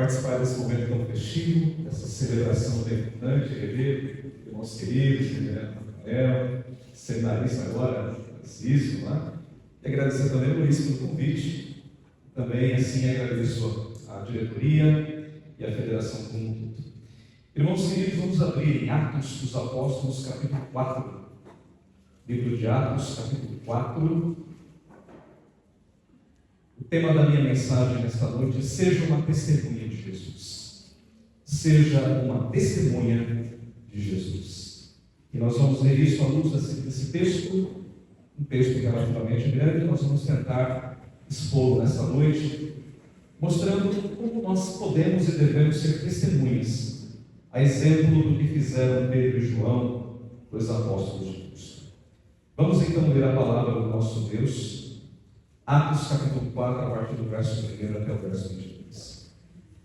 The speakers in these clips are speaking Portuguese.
participar desse momento tão festivo, dessa celebração tão importante, rever irmãos queridos, reverendo Rafael, seminarista agora, Francisco, lá. E agradecer também por isso pelo convite. Também, assim, agradeço a diretoria e a federação como um todo. Irmãos queridos, vamos abrir em Atos dos Apóstolos, capítulo 4. Livro de Atos, capítulo 4. O tema da minha mensagem nesta noite é: seja uma testemunha de Jesus. Seja uma testemunha de Jesus. E nós vamos ler isso à luz desse texto, um texto relativamente grande. Nós vamos tentar expô-lo nesta noite, mostrando como nós podemos e devemos ser testemunhas, a exemplo do que fizeram Pedro e João, os apóstolos de Cristo. Vamos então ler a palavra do nosso Deus, Atos capítulo 4, a partir do verso 1 até o verso 22.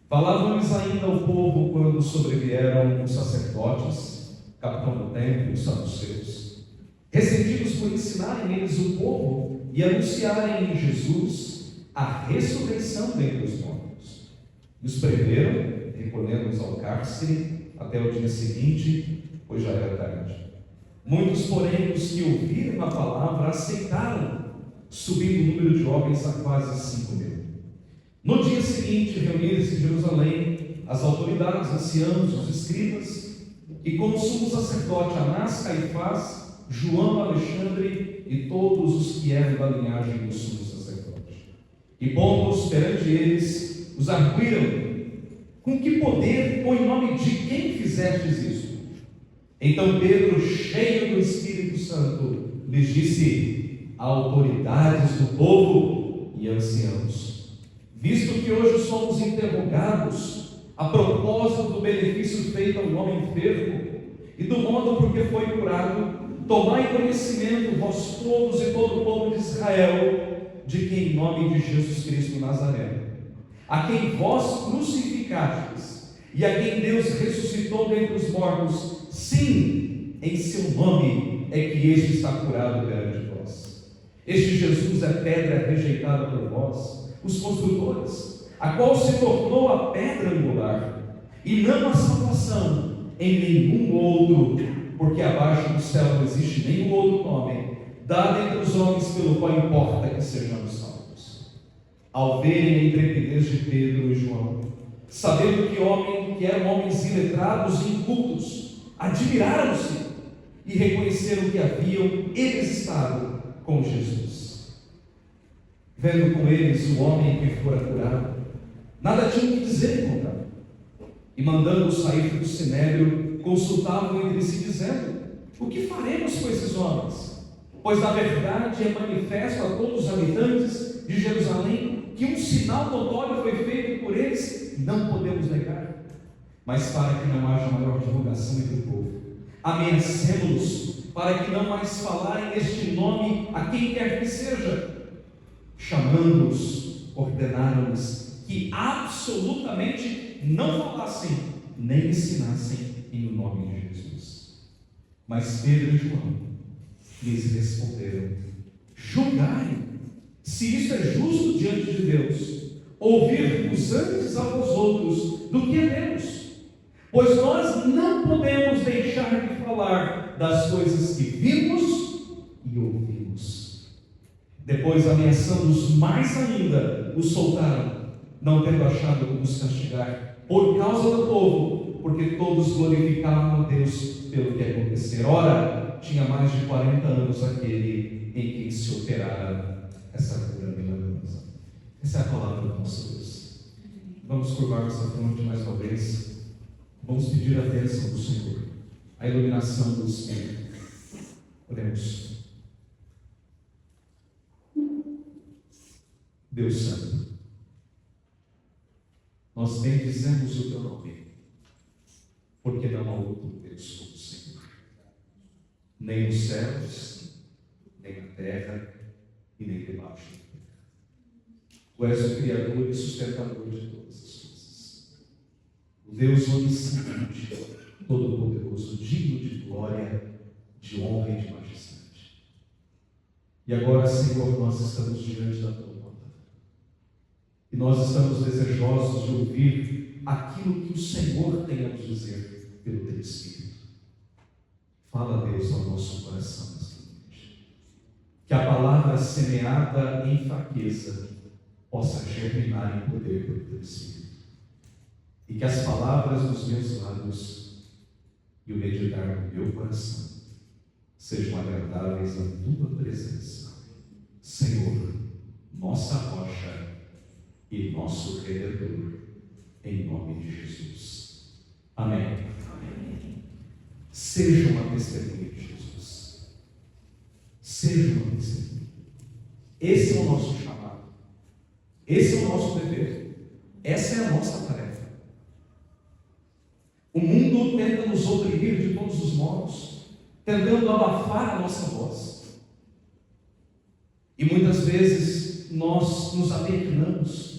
Falava-lhes ainda ao povo quando sobrevieram os sacerdotes, capitão do templo e os saduceus, ressentidos por ensinarem eles o povo e anunciarem em Jesus a ressurreição dentre os mortos. E os prenderam, recolhendo-os ao cárcere até o dia seguinte, pois já era tarde. Muitos, porém, os que ouviram a palavra aceitaram, subindo o número de homens a quase 5.000. No dia seguinte, reuniram-se em Jerusalém as autoridades, anciãos, os escribas, e com o sumo sacerdote Anás, Caifás, João, Alexandre e todos os que eram da linhagem do sumo sacerdote. E pondo-os perante eles, os arguíram: com que poder ou em nome de quem fizestes isso? Então Pedro, cheio do Espírito Santo, lhes disse: autoridades do povo e anciãos, visto que hoje somos interrogados a propósito do benefício feito ao homem enfermo e do modo por que foi curado, tomai conhecimento, vós todos e todo o povo de Israel, de que em nome de Jesus Cristo Nazareno, a quem vós crucificastes e a quem Deus ressuscitou dentre os mortos, sim, em seu nome é que este está curado perante vós. Este Jesus é pedra rejeitada por vós, os construtores, a qual se tornou a pedra angular, e não há salvação em nenhum outro, porque abaixo do céu não existe nenhum outro nome dado entre os homens pelo qual importa que sejamos salvos. Ao verem a intrepidez de Pedro e João, sabendo que eram homens iletrados e incultos, admiraram-se e reconheceram que haviam eles estado com Jesus. Vendo com eles o homem que fora curado, nada tinham que dizer contra ele. E mandando sair do sinédrio, consultavam entre si, dizendo: o que faremos com esses homens? Pois na verdade é manifesto a todos os habitantes de Jerusalém que um sinal notório foi feito por eles, não podemos negar. Mas para que não haja maior divulgação entre o povo, ameacemos-los para que não mais falarem este nome a quem quer que seja. Chamando-os, ordenaram-lhes que absolutamente não falassem nem ensinassem em nome de Jesus. Mas Pedro e João lhes responderam: julgai se isto é justo diante de Deus, ouvir-vos antes a vós outros do que a Deus, pois nós não podemos deixar de falar das coisas que vimos e ouvimos. Depois, ameaçando-os mais ainda, os soltaram, não tendo achado como os castigar por causa do povo, porque todos glorificavam a Deus pelo que acontecera. Ora, tinha mais de 40 anos aquele em quem se operara essa cura milagrosa. Essa é a palavra do nosso Deus. Vamos curvar nossa fronte mais uma vez. Vamos pedir a bênção do Senhor, a iluminação do Espírito. Oremos. Deus Santo, nós bendizemos o Teu nome, porque não há outro Deus como o Senhor. Nem os céus, nem a terra, e nem debaixo da terra. Tu és o Criador e sustentador de todas as coisas. O Deus onisciente, todo-poderoso, digno de glória, de honra e de majestade. E agora, Senhor, nós estamos diante da Tua palavra. E nós estamos desejosos de ouvir aquilo que o Senhor tem a nos dizer pelo Teu Espírito. Fala, Deus, ao nosso coração nesta noite. Que a palavra semeada em fraqueza possa germinar em poder pelo Teu Espírito. E que as palavras dos meus lábios e o meditar do meu coração sejam agradáveis à Tua presença, Senhor, nossa rocha e nosso Redentor, em nome de Jesus. Amém. Amém. Seja uma testemunha de Jesus. Seja uma testemunha. Esse é o nosso chamado. Esse é o nosso dever. Essa é a nossa tarefa. O mundo tenta nos oprimir de todos os modos, tentando abafar a nossa voz. E muitas vezes nós nos apequenamos,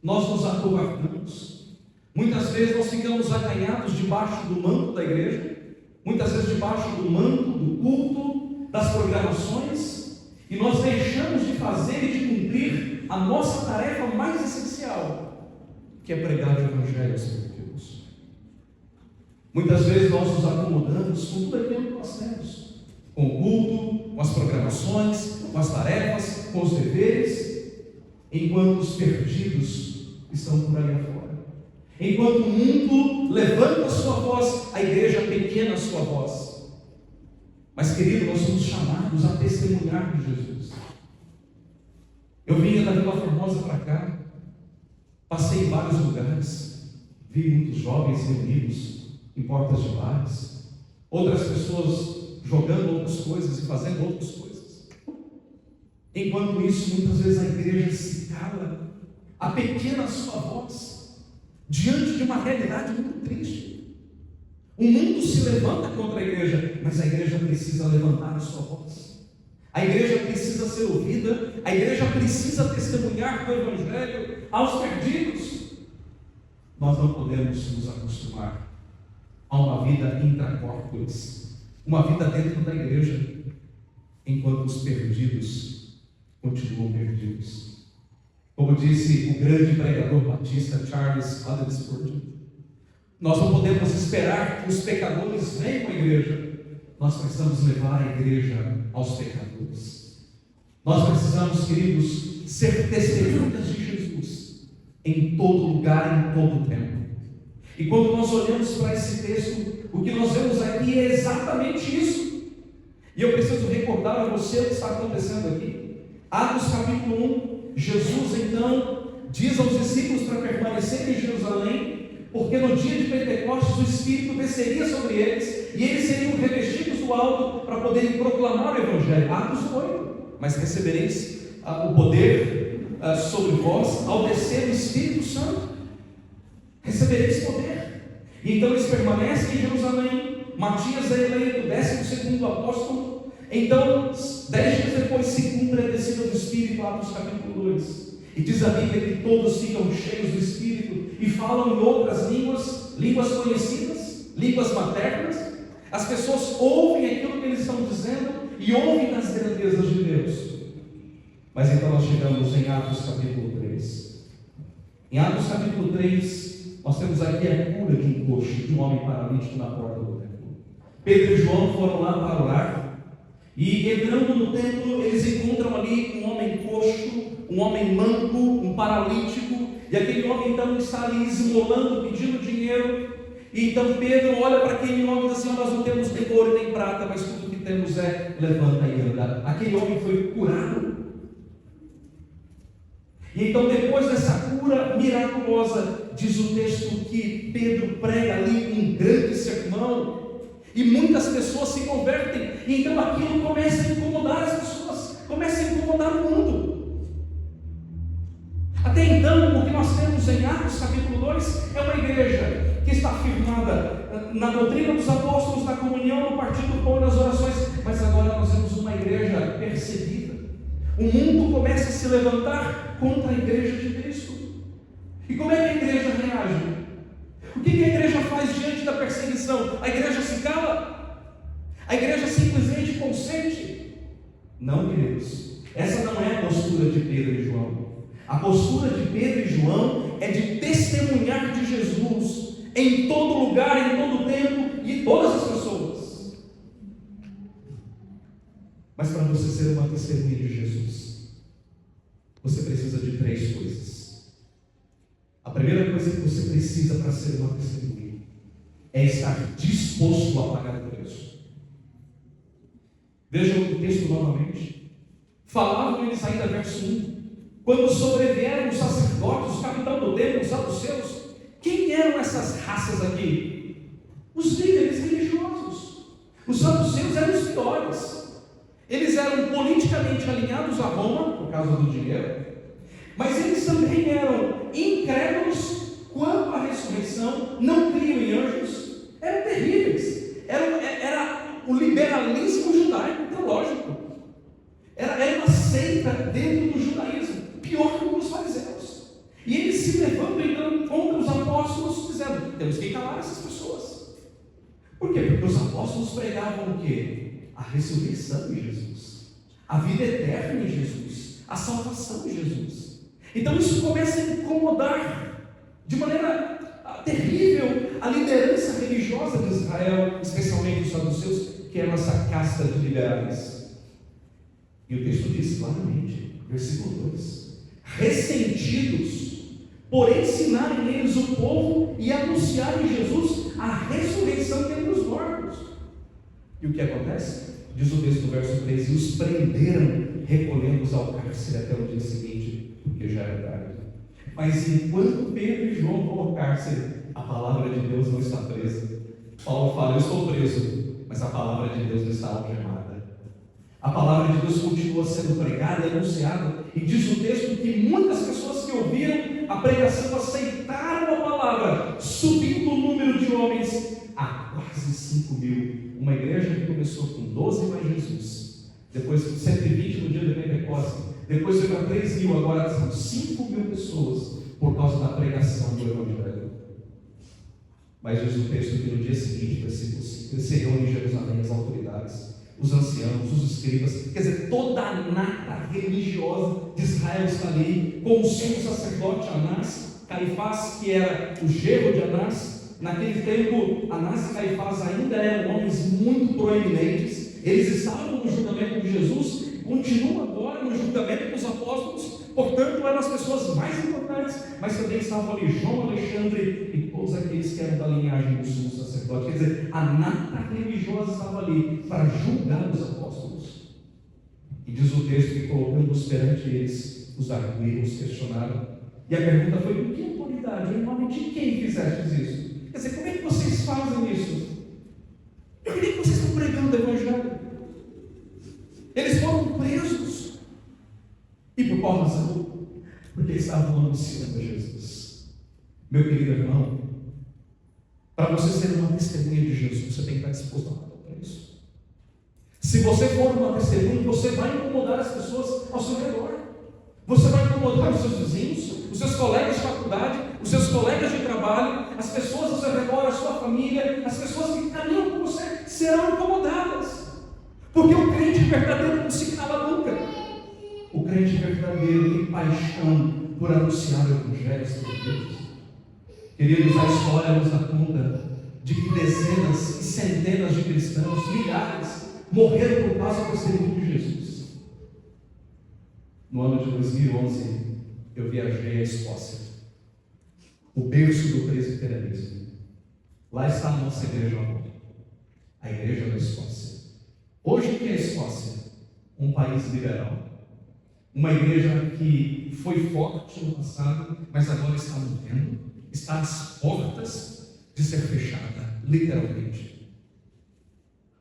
nós nos acovardamos. Muitas vezes nós ficamos acanhados debaixo do manto da igreja, muitas vezes debaixo do manto do culto, das programações, e nós deixamos de fazer e de cumprir a nossa tarefa mais essencial, que é pregar o Evangelho aos pequenos. Muitas vezes nós nos acomodamos com tudo aquilo que nós temos, com o culto, com as programações, com as tarefas, com os deveres, enquanto os perdidos estão por aí afora. Enquanto o mundo levanta a sua voz, a igreja pequena a sua voz. Mas, querido, nós somos chamados a testemunhar de Jesus. Eu vinha da Vila Formosa para cá, passei em vários lugares, vi muitos jovens reunidos em portas de bares, outras pessoas jogando outras coisas e fazendo outras coisas. Enquanto isso, muitas vezes a igreja se cala, apequena a sua voz, diante de uma realidade muito triste. O mundo se levanta contra a igreja, mas a igreja precisa levantar a sua voz. A igreja precisa ser ouvida, a igreja precisa testemunhar do Evangelho aos perdidos. Nós não podemos nos acostumar a uma vida intracorpus, uma vida dentro da igreja, enquanto os perdidos continuam perdidos. Como disse o grande pregador batista Charles Haddon Spurgeon, nós não podemos esperar que os pecadores venham à igreja, nós precisamos levar a igreja aos pecadores. Nós precisamos, queridos, ser testemunhas de Jesus em todo lugar, em todo tempo. E quando nós olhamos para esse texto, o que nós vemos aqui é exatamente isso. E eu preciso recordar a você o que está acontecendo aqui. Atos capítulo 1, Jesus então diz aos discípulos para permanecerem em Jerusalém, porque no dia de Pentecostes o Espírito desceria sobre eles, e eles seriam revestidos do alto para poderem proclamar o Evangelho. Atos 8. Mas recebereis o poder sobre vós ao descer o Espírito Santo. Recebereis poder. E então eles permanecem em Jerusalém. Matias é eleito 12º apóstolo. Então 10 dias depois se cumpre a descida do Espírito, Atos capítulo 2. E diz a Bíblia que todos ficam cheios do Espírito e falam em outras línguas, línguas conhecidas, línguas maternas. As pessoas ouvem aquilo que eles estão dizendo e ouvem as grandezas de Deus. Mas então nós chegamos em Atos capítulo 3. Em Atos capítulo 3, nós temos aqui a cura de um coxo, de um homem paralítico na porta do templo. Pedro e João foram lá para orar. E entrando no templo, eles encontram ali um homem coxo, um homem manco, um paralítico, e aquele homem então está ali esmolando, pedindo dinheiro. E então Pedro olha para aquele homem e diz assim: nós não temos nem ouro nem prata, mas tudo que temos é levanta e anda. Aquele homem foi curado. E então, depois dessa cura miraculosa, diz o texto que Pedro prega ali um grande sermão, e muitas pessoas se convertem. E então aquilo começa a incomodar as pessoas, começa a incomodar o mundo. Até então, o que nós temos em Atos capítulo 2 é uma igreja que está firmada na doutrina dos apóstolos, na comunhão, no partir do pão e nas orações. Mas agora nós temos uma igreja perseguida. O mundo começa a se levantar contra a igreja de Cristo. E como é que a igreja reage? O que a igreja faz diante da perseguição? A igreja se cala? A igreja simplesmente consente? Não, queridos. Essa não é a postura de Pedro e João. A postura de Pedro e João é de testemunhar de Jesus em todo lugar, em todo tempo e todas as pessoas. Mas para você ser uma testemunha de Jesus, você precisa de 3 coisas. A primeira coisa que você precisa para ser uma testemunha é estar disposto a pagar o preço. Vejam o texto novamente. Falavam eles ainda, verso 1. Quando sobrevieram os sacerdotes, os capitães do templo, os saduceus. Quem eram essas raças aqui? Os líderes religiosos. Os saduceus eram os piores. Eles eram politicamente alinhados a Roma, por causa do dinheiro, mas eles também eram incrédulos quanto à ressurreição, não criam em anjos, eram terríveis. Era o liberalismo judaico teológico. Era uma seita dentro do judaísmo, pior que os fariseus. E eles se levantam então contra os apóstolos, dizendo: temos que calar essas pessoas. Por quê? Porque os apóstolos pregavam o quê? A ressurreição de Jesus, a vida eterna em Jesus, a salvação de Jesus. Então isso começa a incomodar de maneira terrível a liderança religiosa de Israel, especialmente os saduceus, que eram essa casta de liberais. E o texto diz claramente, versículo 2: ressentidos por ensinarem eles o povo e anunciarem Jesus a ressurreição dentre os mortos. E o que acontece? Diz o texto no verso 3: e os prenderam, recolhendo-os ao cárcere até o dia seguinte, porque já era tarde. Mas enquanto Pedro e João vão ao cárcere, a palavra de Deus não está presa. Paulo fala: eu estou preso, mas a palavra de Deus não está algemada. A palavra de Deus continua sendo pregada e anunciada, e diz o texto que muitas pessoas que ouviram a pregação aceitaram a palavra, subindo o número de homens a quase 5.000. Uma igreja que começou com 12 mais Jesus, depois 120 no dia do Pentecostes, depois foi para 3.000, agora são 5.000 pessoas por causa da pregação do Evangelho. Mas diz o texto que no dia seguinte, versículo 5, eles se reúnem em Jerusalém as autoridades, os anciãos, os escribas, quer dizer, toda a nata religiosa de Israel está ali, com o sumo sacerdote Anás, Caifás, que era o genro de Anás. Naquele tempo, Anás e Caifás ainda eram homens muito proeminentes. Eles estavam no julgamento de Jesus, continuam agora no julgamento dos apóstolos. Portanto, eram as pessoas mais importantes, mas também estavam ali João, Alexandre e todos aqueles que eram da linhagem do sumo sacerdote. Quer dizer, a nata religiosa estava ali para julgar os apóstolos. E diz o texto que, colocando-os perante eles, os arguíram, os questionaram. E a pergunta foi: com que autoridade, em nome de quem fizestes isso? Quer dizer, como é que vocês fazem isso? Por que vocês estão pregando o Evangelho? Eles foram presos. E por qual razão? Porque estavam anunciando a Jesus. Meu querido irmão, para você ser uma testemunha de Jesus, você tem que estar disposto a pagar o preço. Se você for uma testemunha, você vai incomodar as pessoas ao seu redor. Você vai incomodar os seus vizinhos, os seus colegas de faculdade, os seus colegas de trabalho, as pessoas ao seu redor, a sua família, as pessoas que caminham com você serão incomodadas. Porque o crente verdadeiro não se cala nunca. O crente verdadeiro tem paixão por anunciar o Evangelho de Deus. Queridos, a história nos dá conta de que dezenas e centenas de cristãos, milhares, morreram por causa do testemunho de Jesus. No ano de 2011, eu viajei à Escócia, o berço do presbiterianismo. Lá está a nossa igreja agora, a igreja da Escócia. Hoje, o que é a Escócia? Um país liberal. Uma igreja que foi forte no passado, mas agora está morrendo, está às portas de ser fechada, literalmente.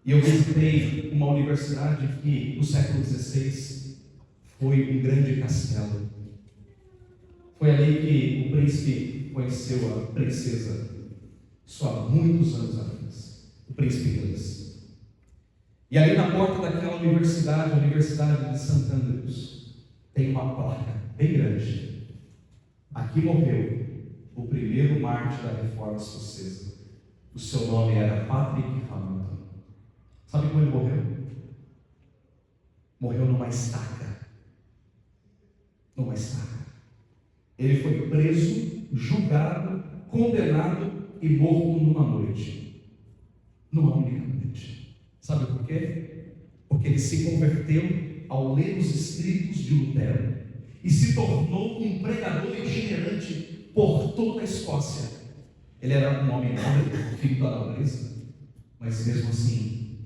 E eu visitei uma universidade que, no século XVI, foi um grande castelo. Foi ali que o príncipe conheceu a princesa, só há muitos anos atrás, o príncipe inglês. E ali na porta daquela universidade, a Universidade de St. Andrews, tem uma placa bem grande. Aqui morreu o primeiro mártir da Reforma Escocesa. O seu nome era Patrick Hamilton. Sabe como ele morreu? Morreu numa estaca. Numa estaca. Ele foi preso, julgado, condenado e morto numa noite. Numa única noite. Sabe por quê? Porque ele se converteu ao ler os escritos de Lutero e se tornou um pregador itinerante por toda a Escócia. Ele era um homem nobre, filho da nobreza, mas mesmo assim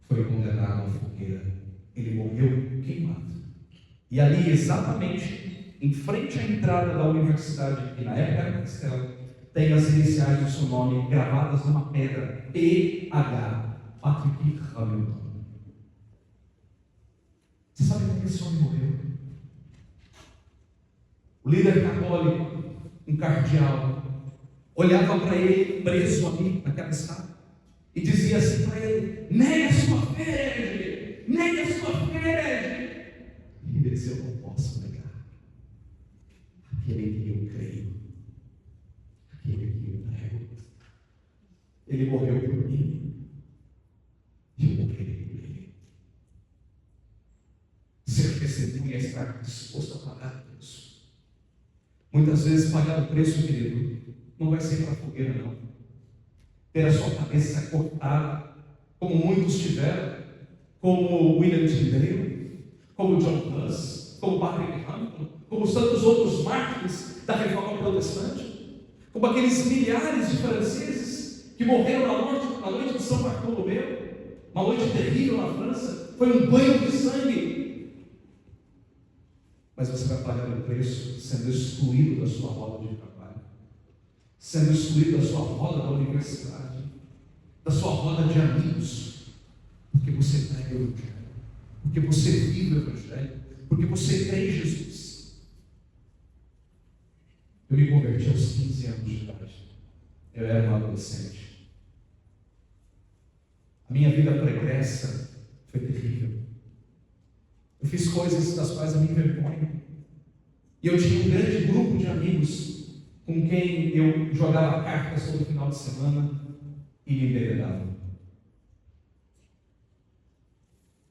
foi condenado à fogueira. Ele morreu queimado. E ali, exatamente em frente à entrada da universidade, que na época era castelo, tem as iniciais do seu nome gravadas numa pedra: P.H. Patrick Hamilton. Você sabe como esse homem morreu? O líder católico, um cardeal, olhava para ele preso ali naquela escada e dizia assim para ele: negue a sua fé, herege! Negue a sua fé, herege! E ele dizia: eu não posso negar aquele que eu creio, aquele que eu nego. Ele morreu por mim e eu morrerei por ele. Ser testemunha é estar disposto a pagar o preço. Muitas vezes pagar o preço, querido, não vai ser para a fogueira, não. Ter a sua cabeça cortada, como muitos tiveram, como William Tyndale, como John Hus, como Patrick Hamilton, como tantos outros mártires da Reforma Protestante, como aqueles milhares de franceses que morreram na noite de São Bartolomeu, uma noite terrível na França. Foi um banho de sangue. Mas você vai pagar o preço sendo excluído da sua roda de trabalho, sendo excluído da sua roda da universidade, da sua roda de amigos, porque você prega o Evangelho, porque você vive o Evangelho, porque você crê em Jesus. Eu me converti aos 15 anos de idade. Eu era um adolescente. A minha vida pregressa foi terrível. Eu fiz coisas das quais eu me envergonho. E eu tinha um grande grupo de amigos com quem eu jogava cartas todo final de semana e me embebedava.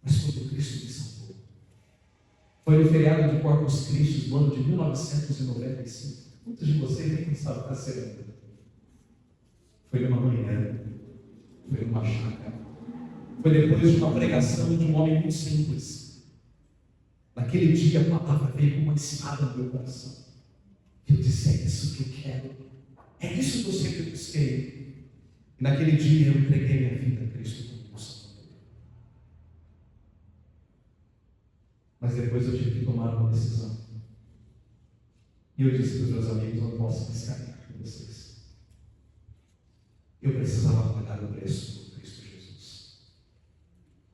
Mas quando Cristo me salvou, foi no feriado de Corpus Christi do ano de 1995. Muitos de vocês nem sabem o que está sendo. Foi numa manhã, foi numa chácara, foi depois de uma pregação de um homem muito simples. Naquele dia a palavra veio como uma espada no meu coração. Eu disse: é isso que eu quero, é isso que eu sempre busquei. E naquele dia eu entreguei minha vida a Cristo como meu Salvador. Mas depois eu tive que tomar uma decisão. E eu disse para os meus amigos: eu não posso mais caminhar com vocês. Eu precisava pagar o preço por Cristo Jesus.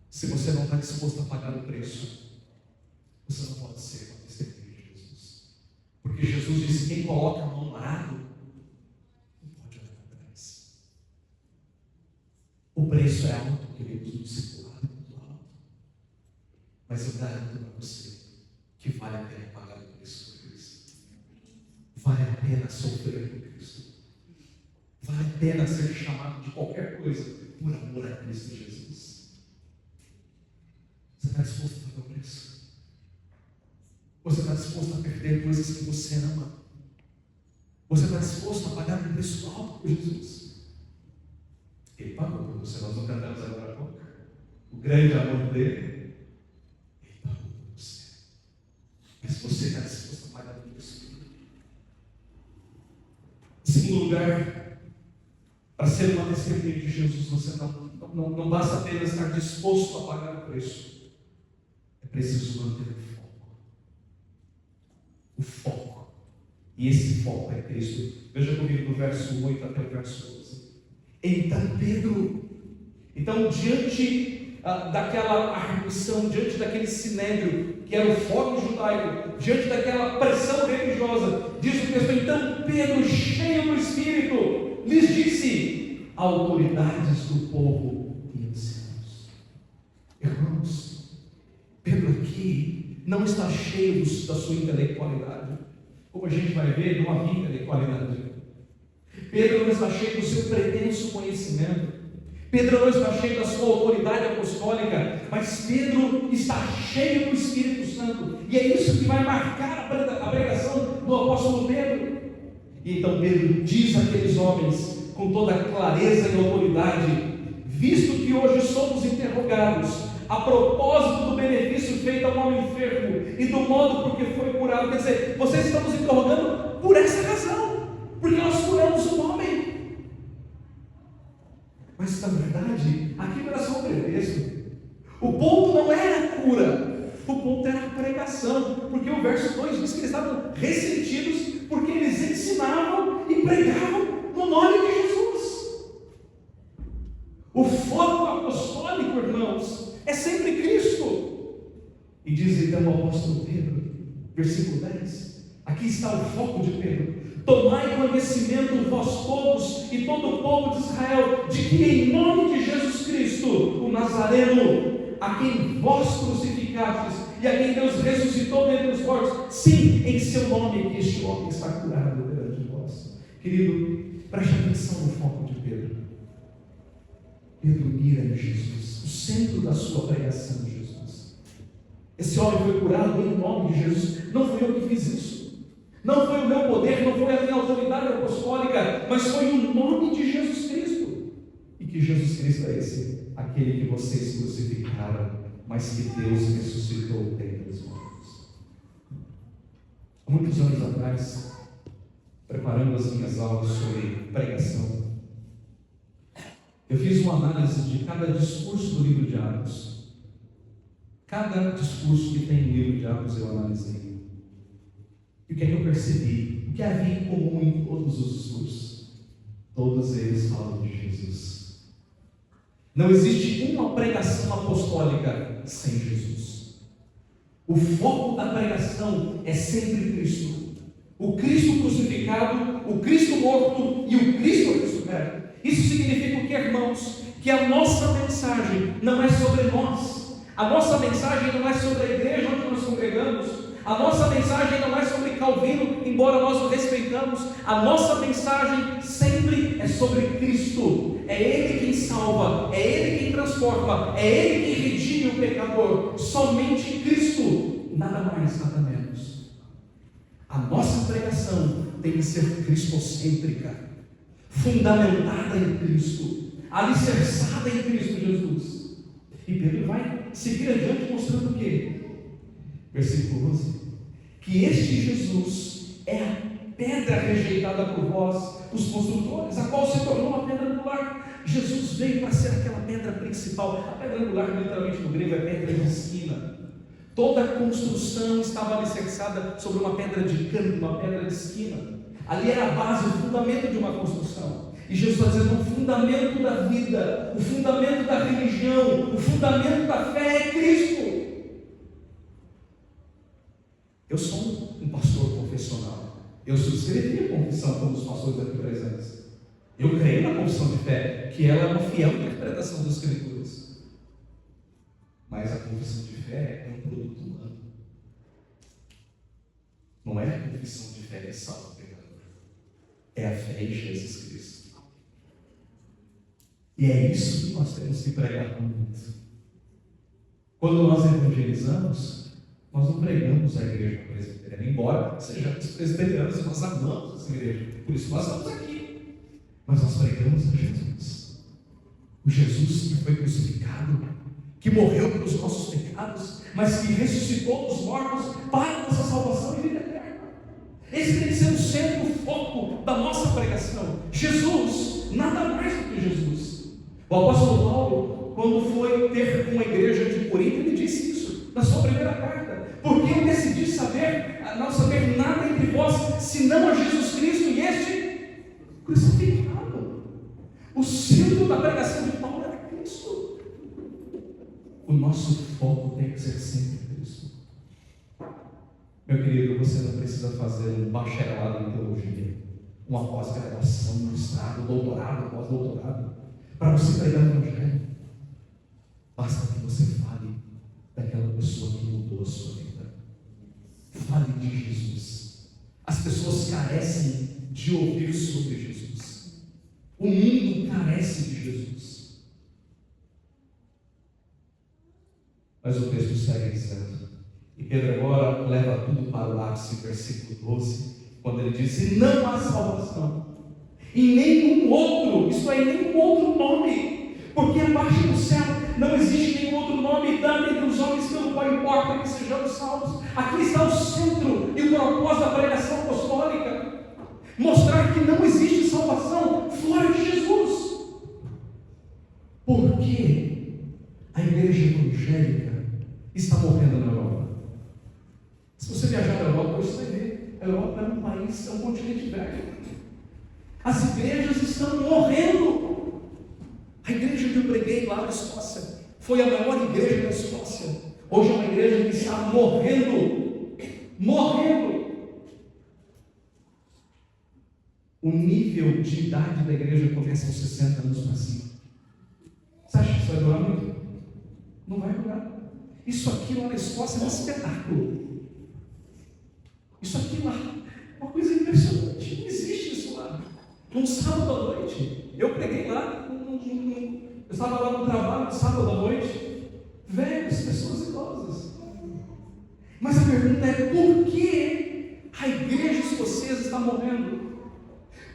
Se você não está disposto a pagar o preço, você não pode ser uma testemunha de Jesus. Porque Jesus disse: quem coloca a mão no arado não pode olhar para trás. O preço é alto, queridos, do discipulado é muito alto. Mas eu garanto para você que vale a pena pagar o preço por Cristo. Vale a pena sofrer por Cristo. Vale a pena ser chamado de qualquer coisa por amor a Cristo Jesus. Você está disposto a pagar o preço? Você está disposto a perder coisas que você ama? Você está disposto a pagar um preço alto por Jesus? Ele pagou por você. Nós não cantamos agora há pouco. O grande amor dele, ele pagou por você. Mas você está disposto a pagar um preço? Em segundo lugar, para ser uma testemunha de Jesus, você não basta apenas estar disposto a pagar o preço. É preciso manter o foco. O foco. E esse foco é Cristo. Veja comigo do verso 8 até o verso 12. Então diante daquela arguição, diante daquele sinédrio, que era o fórum judaico, diante daquela pressão religiosa, diz o texto: então Pedro, cheio do Espírito, lhes disse: autoridades do povo e anciãos. Irmãos, Pedro aqui não está cheio da sua intelectualidade. Como a gente vai ver, não havia intelectualidade. Pedro não está cheio do seu pretenso conhecimento. Pedro não está cheio da sua autoridade apostólica, mas Pedro está cheio do Espírito Santo, e é isso que vai marcar a pregação do apóstolo Pedro. E então Pedro diz àqueles homens com toda a clareza e autoridade: visto que hoje somos interrogados a propósito do benefício feito a um homem enfermo e do modo por que foi curado, quer dizer, vocês estão nos interrogando por essa razão, porque nós curamos um homem. Mas na verdade, aquilo era só um pretexto. O ponto não era a cura, o ponto era a pregação, porque o verso 2 diz que eles estavam ressentidos porque eles ensinavam e pregavam no nome de Jesus. O foco apostólico, irmãos, é sempre Cristo. E diz então o apóstolo Pedro, versículo 10, aqui está o foco de Pedro: tomai conhecimento vós todos e todo o povo de Israel, de que em nome de Jesus Cristo, o Nazareno, a quem vós crucificastes e a quem Deus ressuscitou dentre os mortos, sim, em seu nome que este homem está curado perante vós. Querido, preste atenção no foco de Pedro. Pedro mira em Jesus, o centro da sua pregação de Jesus. Esse homem foi curado em nome de Jesus. Não fui eu que fiz isso, não foi o meu poder, não foi a minha autoridade apostólica, mas foi o nome de Jesus Cristo. E que Jesus Cristo é esse, aquele que vocês crucificaram, mas que Deus ressuscitou dentre os mortos. Há muitos anos atrás, preparando as minhas aulas sobre pregação, eu fiz uma análise de cada discurso do livro de Atos. Cada discurso que tem no livro de Atos eu analisei. E o que é que eu percebi? O que havia em comum em todos os discursos? Todos eles falam de Jesus. Não existe uma pregação apostólica sem Jesus. O foco da pregação é sempre Cristo. O Cristo crucificado, o Cristo morto e o Cristo ressurreto. Isso significa o que, irmãos? Que a nossa mensagem não é sobre nós. A nossa mensagem não é sobre a igreja onde nós congregamos. A nossa mensagem não é sobre Calvino, embora nós o respeitamos. A nossa mensagem sempre é sobre Cristo. É Ele quem salva, é Ele quem transforma, é Ele quem redime o pecador. Somente Cristo, nada mais, nada menos. A nossa pregação tem que ser cristocêntrica, fundamentada em Cristo, alicerçada em Cristo Jesus. E Pedro vai seguir adiante mostrando o quê? Versículo 11: que este Jesus é a pedra rejeitada por vós, os construtores, a qual se tornou a pedra angular. Jesus veio para ser aquela pedra principal. A pedra angular, literalmente no grego, é pedra de esquina. Toda a construção estava alicerçada sobre uma pedra de canto, uma pedra de esquina. Ali era a base, o fundamento de uma construção. E Jesus está dizendo: o fundamento da vida, o fundamento da religião, o fundamento da fé é Cristo. Eu sou um pastor confessional. Eu subscrevi a confissão como os pastores aqui presentes. Eu creio na confissão de fé, que ela é uma fiel interpretação das Escrituras. Mas a confissão de fé é um produto humano. Não é a confissão de fé que salva o pecador. É a fé em Jesus Cristo. E é isso que nós temos que pregar no mundo. Quando nós evangelizamos, nós não pregamos a igreja presbiteriana, embora sejamos presbiterianos e nós amamos essa igreja. Por isso nós estamos aqui. Mas nós pregamos a Jesus. O Jesus que foi crucificado, que morreu pelos nossos pecados, mas que ressuscitou dos mortos para a nossa salvação e vida eterna. Esse tem que ser o centro, o foco da nossa pregação. Jesus, nada mais do que Jesus. O apóstolo Paulo, quando foi ter uma igreja de Corinto, ele disse isso na sua primeira carta: porque eu decidi não saber nada entre vós, senão a Jesus Cristo e este crucificado. O centro da pregação de Paulo era Cristo. O nosso foco tem que ser sempre Cristo. Meu querido, você não precisa fazer um bacharelado em teologia, uma pós-graduação, um mestrado, doutorado, pós-doutorado, para você pregar o Evangelho. Basta que você fale daquela pessoa que mudou a sua vida. Fale de Jesus. As pessoas carecem de ouvir sobre Jesus. O mundo carece de Jesus. Mas o texto segue dizendo, e Pedro agora leva tudo para o ápice, versículo 12, quando ele diz, e não há salvação em nenhum outro, isto é, em nenhum outro nome, porque abaixo do céu não existe nenhum outro nome dado entre os homens pelo qual importa que sejamos salvos. Aqui está o centro e o propósito da pregação apostólica, mostrar que não existe salvação fora de Jesus. Por que a igreja evangélica está morrendo na Europa? Se você viajar na Europa, você vai ver, a Europa é um país, é um continente velho. As igrejas estão morrendo. A igreja que eu preguei lá na Escócia foi a maior igreja da Escócia. Hoje é uma igreja que está morrendo. O nível de idade da igreja começa aos 60 anos para cima. Você acha que isso vai durar muito? Não vai durar. Isso aqui lá na Escócia é um espetáculo. Isso aqui lá é uma coisa impressionante. Não existe isso lá. Num sábado à noite, eu preguei lá, eu estava lá no trabalho no sábado à noite, velhos, pessoas idosas. Mas a pergunta é, por que a igreja escocesa está morrendo?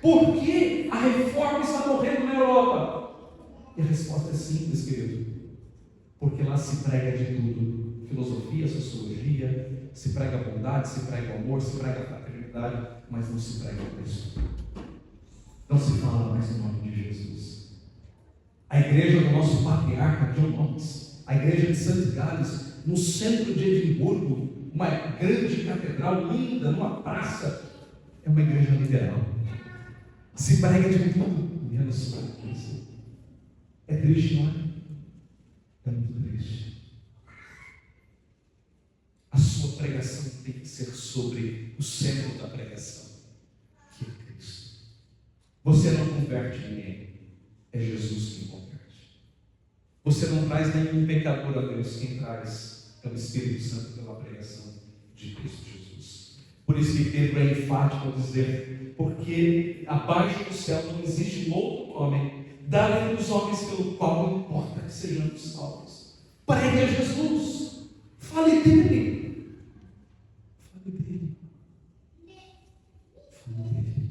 Por que a reforma está morrendo na Europa? E a resposta é simples, querido. Porque lá se prega de tudo: filosofia, sociologia, se prega a bondade, se prega o amor, se prega a fraternidade, mas não se prega o Cristo. Não se fala mais no nome de Jesus. A igreja do nosso patriarca John Knox, a igreja de St. Gales, no centro de Edimburgo, uma grande catedral linda, numa praça, é uma igreja liberal. Se prega de tudo, menos sobre Cristo. É triste, não é? É muito triste. A sua pregação tem que ser sobre o centro da pregação, que é Cristo. Você não converte ninguém, é Jesus quem converte. Você não traz nenhum pecador a Deus, quem traz é o Espírito Santo pela pregação de Cristo Jesus. Por isso que Pedro é enfático ao dizer, porque abaixo do céu não existe um outro nome dado entre os homens pelo qual não importa que sejamos salvos. Pregue a Jesus, fale dele, fale dele, fale dele.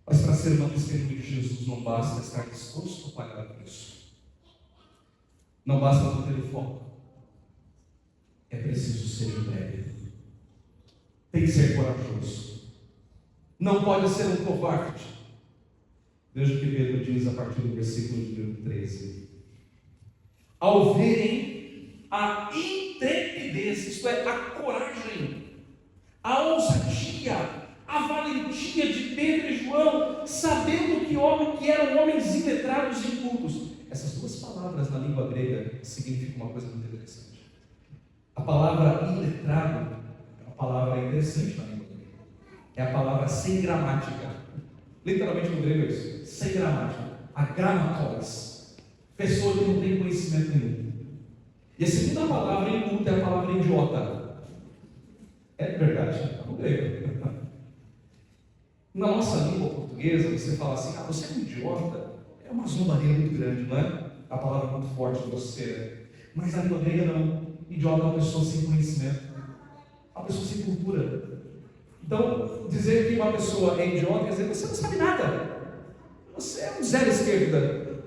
Mas para ser uma testemunha de Jesus não basta estar disposto a pagar o preço. Não basta não ter o foco. É preciso ser intrépido. Tem que ser corajoso. Não pode ser um covarde. Veja o que Pedro diz a partir do versículo de número 13. Ao verem a intrepidez, isto é, a coragem, a ousadia, a valentia de Pedro e João, sabendo que eram homens iletrados e incultos. Essas duas palavras na língua grega significam uma coisa muito interessante. A palavra iletrado é uma palavra interessante na língua grega. É a palavra sem gramática. Literalmente no grego é isso, sem gramática. A gramatos, pessoa que não tem conhecimento nenhum. E a segunda palavra inculta é a palavra idiota. É verdade, é no grego. Na nossa língua portuguesa, você fala assim, você é um idiota, é uma zombaria muito grande, não é? A palavra é muito forte, grosseira. Mas na língua grega não. Idiota é uma pessoa sem conhecimento, uma pessoa sem cultura. Então, dizer que uma pessoa é idiota quer dizer que você não sabe nada. Você é um zero esquerda.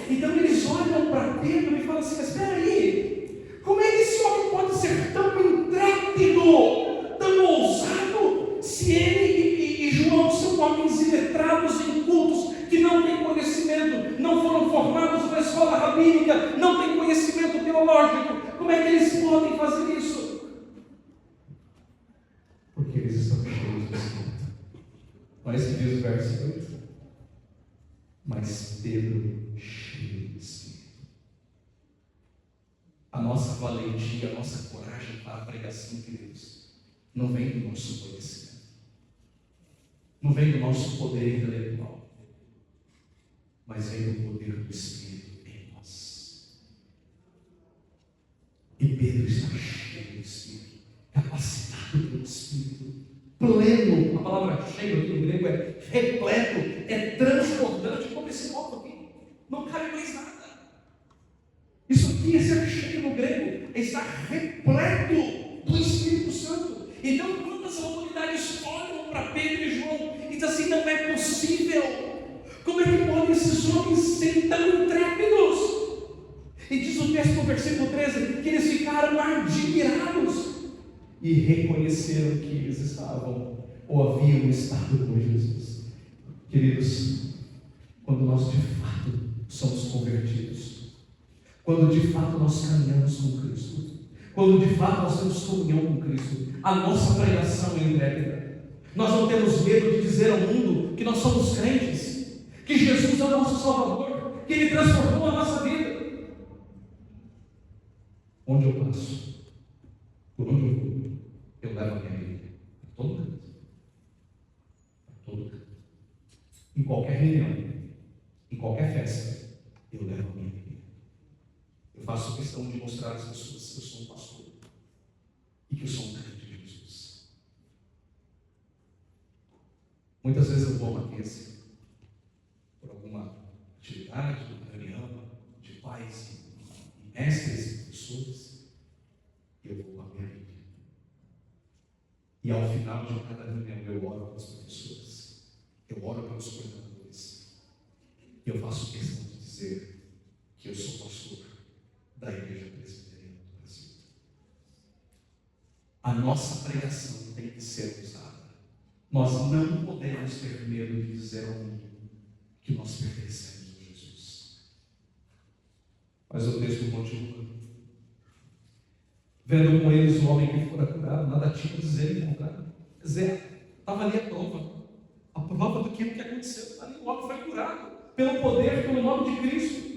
Então eles olham para Pedro e falam assim, mas espera aí, como é que esse homem pode ser tão intrépido, tão ousado, se ele e João são homens iletrados e incultos, que não têm conhecimento, não foram formados na escola rabínica, não têm conhecimento teológico? Como é que eles podem fazer isso? Porque eles estão cheios do Espírito. Olha isso que diz o verso 8. Mas Pedro cheio do Espírito. A nossa valentia, a nossa coragem para a pregação, queridos, não vem do nosso conhecimento, não vem do nosso poder intelectual, mas vem do poder do Espírito em nós. E Pedro está cheio do Espírito, capacitado pelo Espírito, pleno. A palavra cheio aqui no grego é repleto, é transbordante, como esse copo aqui. Não cabe mais nada. Isso aqui é ser cheio no grego, é estar repleto do Espírito Santo. Então, quando as autoridades olham para Pedro e João e dizem assim: não é possível, como é que podem esses homens serem tão intrépidos? E diz o texto no versículo 13 que eles ficaram admirados e reconheceram que eles estavam ou haviam estado com Jesus. Queridos, quando nós de fato somos convertidos, quando de fato nós caminhamos com Cristo, quando de fato nós temos comunhão com Cristo, a nossa pregação é intrépida. Nós não temos medo de dizer ao mundo que nós somos crentes, que Jesus é o nosso Salvador, que Ele transformou a nossa vida. Onde eu passo, por onde eu vou, eu levo a minha Bíblia. A todo canto. A todo canto. Em qualquer reunião, em qualquer festa, eu levo a minha Bíblia. Eu faço questão de mostrar às pessoas que eu sou um pastor e que eu sou um crente de Jesus. Muitas vezes eu vou a uma mesa por alguma atividade, uma reunião de pais e mestres e professores, e eu vou com a minha Bíblia. E ao final de cada reunião eu oro pelos professores, eu oro pelos coordenadores, e eu faço questão de dizer que eu sou pastor da Igreja Presbiteriana do Brasil. A nossa pregação tem que ser usada. Nós não podemos ter medo de dizer ao mundo que nós pertencemos a Jesus. Mas o texto continua. Vendo com eles o homem que fora curado, nada tinha a dizer em contrário. Quer dizer, estava ali a prova. A prova do que aconteceu. Ali o homem foi curado pelo poder, pelo nome de Cristo.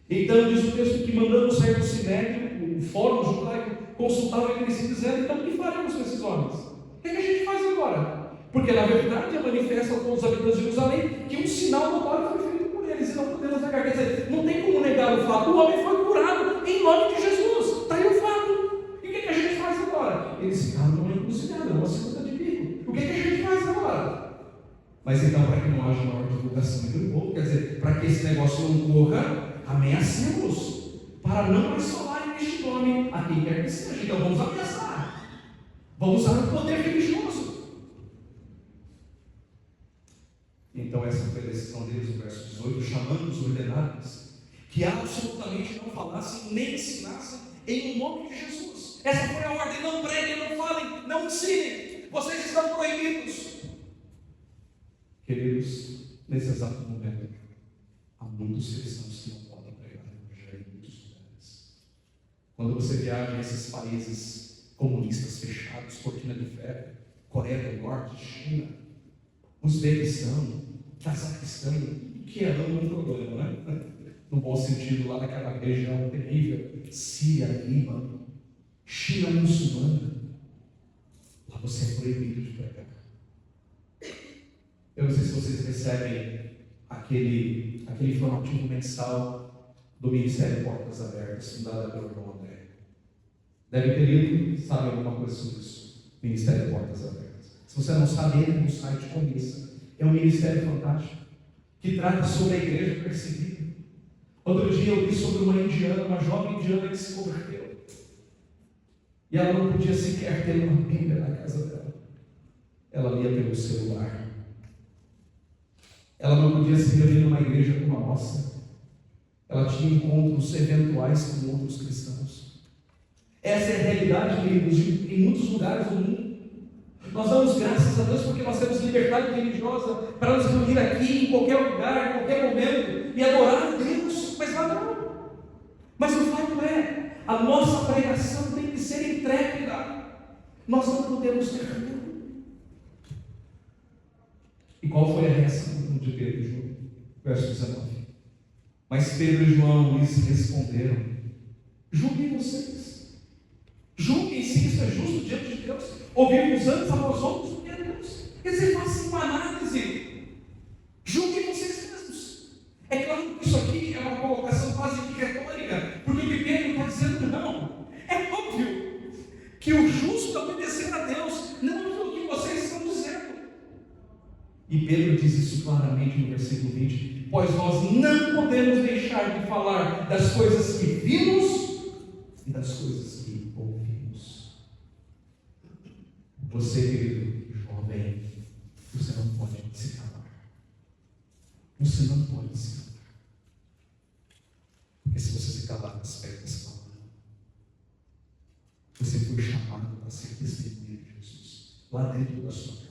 Então diz o texto que, mandando sair do sinédrio, o fórum judaico consultava entre si, dizendo: então o que faremos com esses homens? O que a gente faz agora? Porque na verdade é manifesta a todos os habitantes de Jerusalém que um sinal notório foi feito por eles, e não podemos negar. Quer dizer, não tem como negar o fato. O homem foi curado em nome de Jesus. Está aí o fato. E o que a gente faz agora? Eles ficaram numa encruzilhada, numa sinuca de bico. O que a gente faz agora? Mas então, para que não haja maior divulgação entre o povo, quer dizer, para que esse negócio não corra, ameacemos, para não mais falarem neste nome a quem quer que seja. Então vamos ameaçar, vamos usar o poder religioso. Então essa foi a decisão deles no verso 18, chamando os ordenados, que absolutamente não falassem nem ensinassem em nome de Jesus. Essa foi a ordem: não preguem, não falem, não ensinem, vocês estão proibidos. Queridos, nesse exato momento, há muitos cristãos que não podem pregar o Evangelho em muitos lugares. Quando você viaja a esses países comunistas fechados, cortina de ferro, Coreia do Norte, China, Uzbequistão, Cazaquistão, que é um problema, né? No bom sentido, lá naquela região terrível, Síria, Líbano, China muçulmana, lá você é proibido de pregar. Eu não sei se vocês recebem aquele informativo mensal do Ministério Portas Abertas, fundado pelo João André. Devem ter lido, sabem alguma coisa sobre isso. Ministério Portas Abertas. Se você não sabe, entre no site, conheça. É um ministério fantástico que trata sobre a igreja perseguida. Outro dia eu li sobre uma indiana, uma jovem indiana que se converteu. E ela não podia sequer ter uma Bíblia na casa dela. Ela lia pelo celular. Ela não podia se reunir numa igreja como a nossa. Ela tinha encontros eventuais com outros cristãos. Essa é a realidade, queridos, em muitos lugares do mundo. Nós damos graças a Deus porque nós temos liberdade religiosa para nos reunir aqui, em qualquer lugar, em qualquer momento, e adorar a Deus, mas lá não. Mas o fato é, a nossa pregação tem que ser intrépida. Nós não podemos ter medo. E qual foi a reação de Pedro e João? Verso 19. Mas Pedro e João lhes responderam: julguem vocês. Julguem se isso é justo diante de Deus. Ouvirmos antes a vós outros do que a Deus. Quer dizer, façam uma análise. Julguem vocês mesmos. É claro que isso aqui é uma colocação quase que retórica, porque o que Pedro está dizendo não. É óbvio que o justo é obedecer a Deus, não aquilo que vocês estão dizendo. E Pedro diz isso claramente no versículo 20: pois nós não podemos deixar de falar das coisas que vimos e das coisas que ouvimos. Você, querido jovem, você não pode se calar. Você não pode se calar. Porque se você se calar, as pedras calam. Você foi chamado para ser testemunha de Jesus lá dentro da sua casa.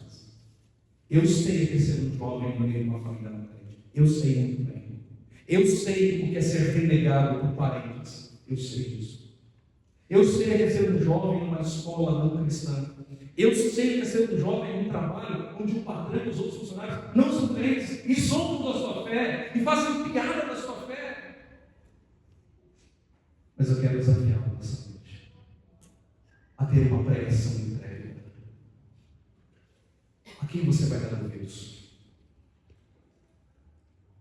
Eu sei o que é ser um jovem no meio de uma família não crente. Eu sei muito bem. Eu sei o que é ser renegado por parentes. Eu sei disso. Eu sei o que é ser um jovem numa escola não cristã. Eu sei o que é ser um jovem num trabalho onde o patrão e os outros funcionários não são crentes e zombam da sua fé e fazem piada da sua fé. Mas eu quero desafiá-lo nessa noite a ter uma pregação entregue. A quem você vai dar ouvidos?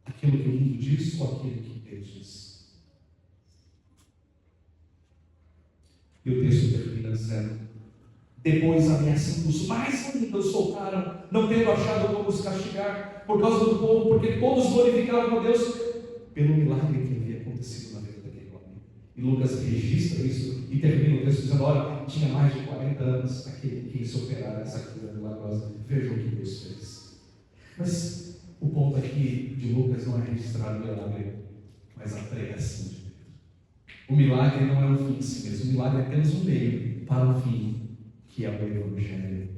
Aquilo que o mundo diz ou aquilo que Deus diz? E o texto termina dizendo: depois ameaçando os mais ainda soltaram, não tendo achado como os castigar por causa do povo, porque todos glorificavam a Deus pelo milagre que havia acontecido na vida daquele homem. E Lucas registra isso e termina o texto dizendo: olha, tinha mais de 40 anos aquele que quis operar essa cura milagrosa. Veja o que Deus fez. Mas o ponto aqui de Lucas não é registrar o milagre, mas a pregação de Deus. O milagre não é um fim em si mesmo, o milagre é apenas um meio para o fim, que é o Evangelho.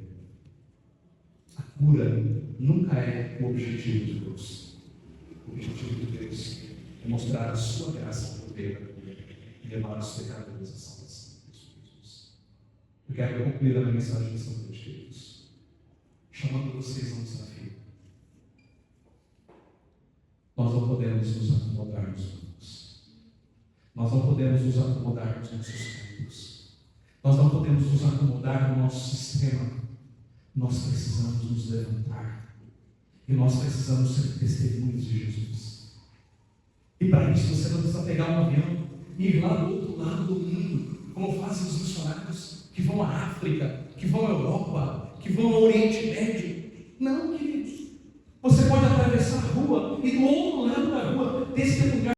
A cura nunca é o objetivo de Deus. O objetivo de Deus é mostrar a sua graça por meio da cura e levar os pecadores à salvação de Jesus. Eu quero concluir a minha mensagem nessa noite, queridos, chamando vocês a um desafio. Nós não podemos nos acomodar nos bancos. Nós não podemos nos acomodar nos nossos tempos. Nós não podemos nos acomodar no nosso sistema. Nós precisamos nos levantar. E nós precisamos ser testemunhas de Jesus. E para isso você não precisa pegar um avião e ir lá do outro lado do mundo, como fazem os missionários que vão à África, que vão à Europa, que vão ao Oriente Médio. Não, queridos. Você pode atravessar a rua e do outro lado da rua testemunhar